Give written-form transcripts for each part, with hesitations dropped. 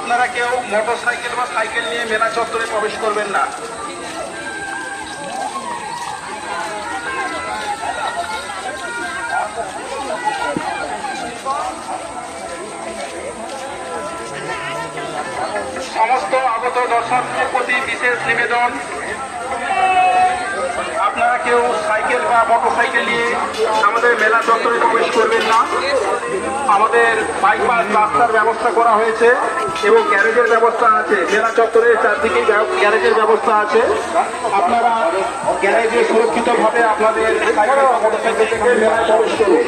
আপনারা কেউ মোটরসাইকেল বা সাইকেল নিয়ে মেলা চত্বরে প্রবেশ করবেন না। সমস্ত আগত দর্শকদের প্রতি বিশেষ নিবেদন, আপনারা কেউ সাইকেল বা মোটরসাইকেল নিয়ে আমাদের মেলা চত্বরে প্রবেশ করবেন না। আমাদের বাইপাস রাস্তার ব্যবস্থা করা হয়েছে এবং গ্যারেজের ব্যবস্থা আছে। মেলা চত্বরের চারদিকে গ্যারেজের ব্যবস্থা আছে। আপনারা গ্যারেজে সুরক্ষিতভাবে আপনাদের সাইকেল বা মোটরসাইকেল থেকে মেলায় প্রবেশ করুন।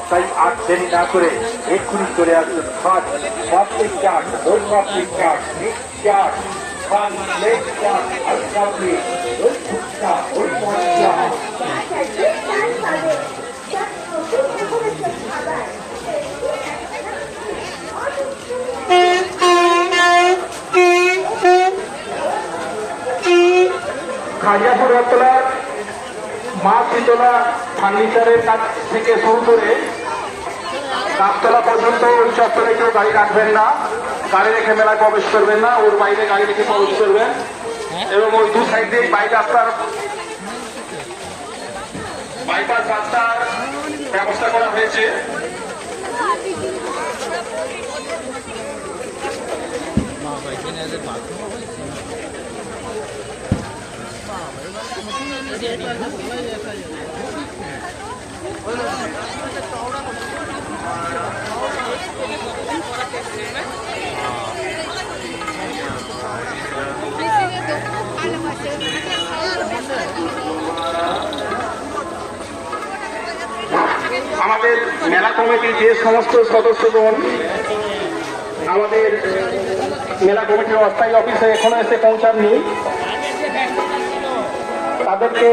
তাই আর দেরি না করে এক্ষুনি চলে আসুন। পাবলিক চার্ট, ওই public chart, chart, lake chart, আর পাবলিক, ওই ফুটটা, ওই মঞ্চা। খাজাপুর রতলার মা শীতলা ফার্নিচারের কাছ থেকে শুরু করে গাছতলা পর্যন্ত ওই চত্বরে কেউ গাড়ি রাখবেন না, গাড়ি রেখে মেলায় প্রবেশ করবেন না। ওর বাইরে গাড়ি রেখে প্রবেশ করবেন এবং ওই দু সাইড দিয়ে বাইপাস রাস্তার ব্যবস্থা করা হয়েছে। আমাদের মেলা কমিটির যে সমস্ত সদস্যগণ আমাদের মেলা কমিটির অস্থায়ী অফিসে এখনো এসে পৌঁছাননি, তাদেরকে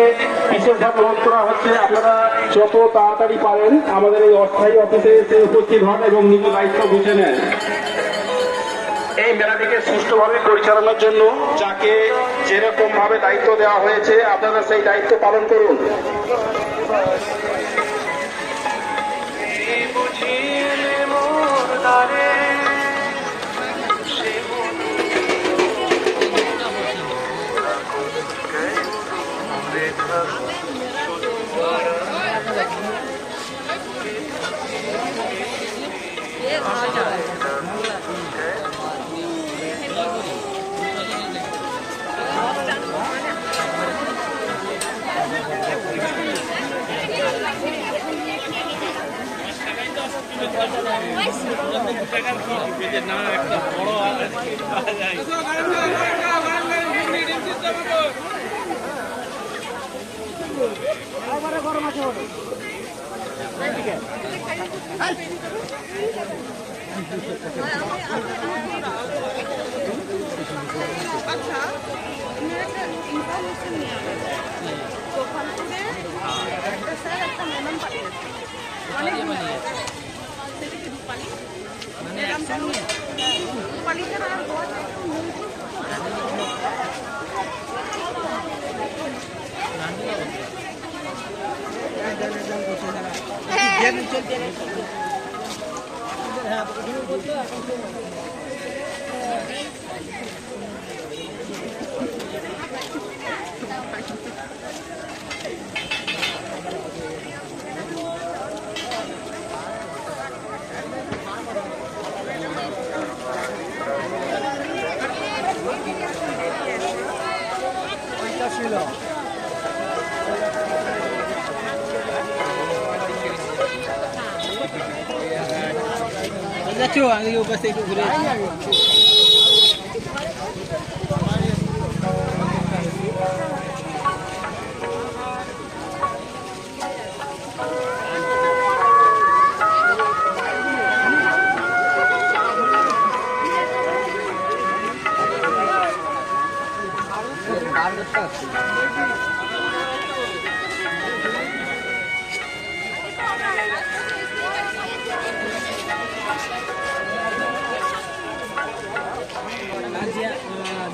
বিশেষভাবে অনুরোধ করা হচ্ছে আপনারা যত তাড়াতাড়ি পারেন আমাদের এই অস্থায়ী অফিসে এসে উপস্থিত হন এবং নিজ দায়িত্ব বুঝে নেন। এই মেলাটিকে সুষ্ঠুভাবে পরিচালনার জন্য যাকে যেরকম ভাবে দায়িত্ব দেওয়া হয়েছে আপনারা সেই দায়িত্ব পালন করুন। আগে উপস্থিত একটু ঘুরে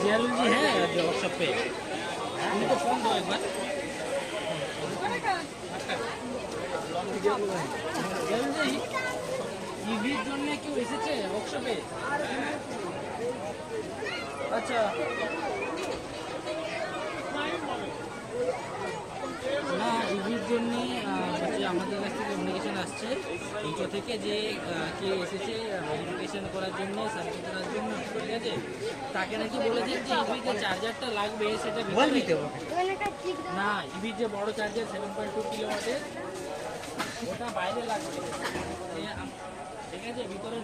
जियालू जी हैं व्हाट्सएप पे, उनको फोन दो एक बार। जियालू जी ইভির জন্য কেউ এসেছে ওয়ার্কশপে? আচ্ছা, না ইভির জন্য হচ্ছে আমাদের কাছ থেকে কমিউনিকেশন আসছে ইকো থেকে যে কেউ এসেছে ভেরিফিকেশন করার জন্য, সার্ভে করার জন্য, ঠিক আছে? তাকে নাকি বলেছে যে ইভিতে চার্জারটা লাগবে সেটা ভিতরে না, ইভির যে বড় চার্জার 7.2 কিলোওয়াটের ওটা বাইরে লাগবে, ঠিক আছে? ভিতরে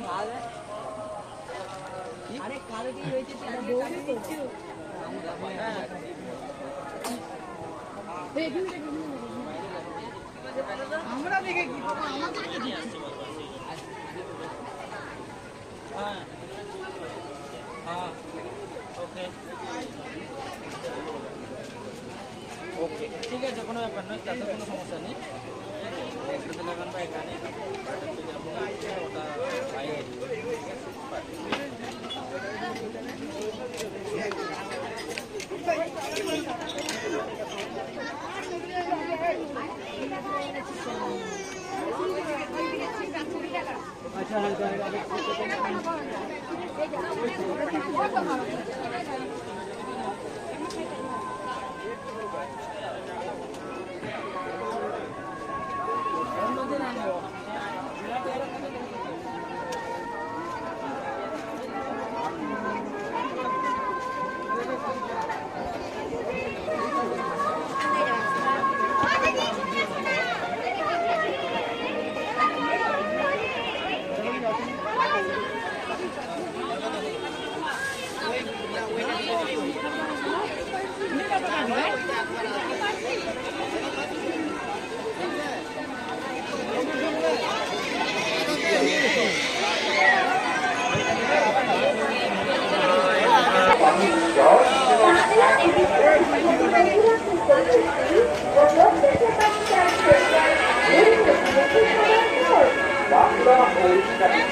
আরে কালো কি হয়েছে সেটা বলবি তো হ্যাঁ আমরা দেখে কি বাবা আমাদেরকে নিয়ে আসছে বাবা। হ্যাঁ হ্যাঁ ওকে ওকে ঠিক আছে, কোনো ব্যাপার নয়, তাতে কোনো সমস্যা নেই। একসাথে লাগান বা এখানে ওটা বাইরে অন্যদিন আনবো। বাংলা ও ইসলামিক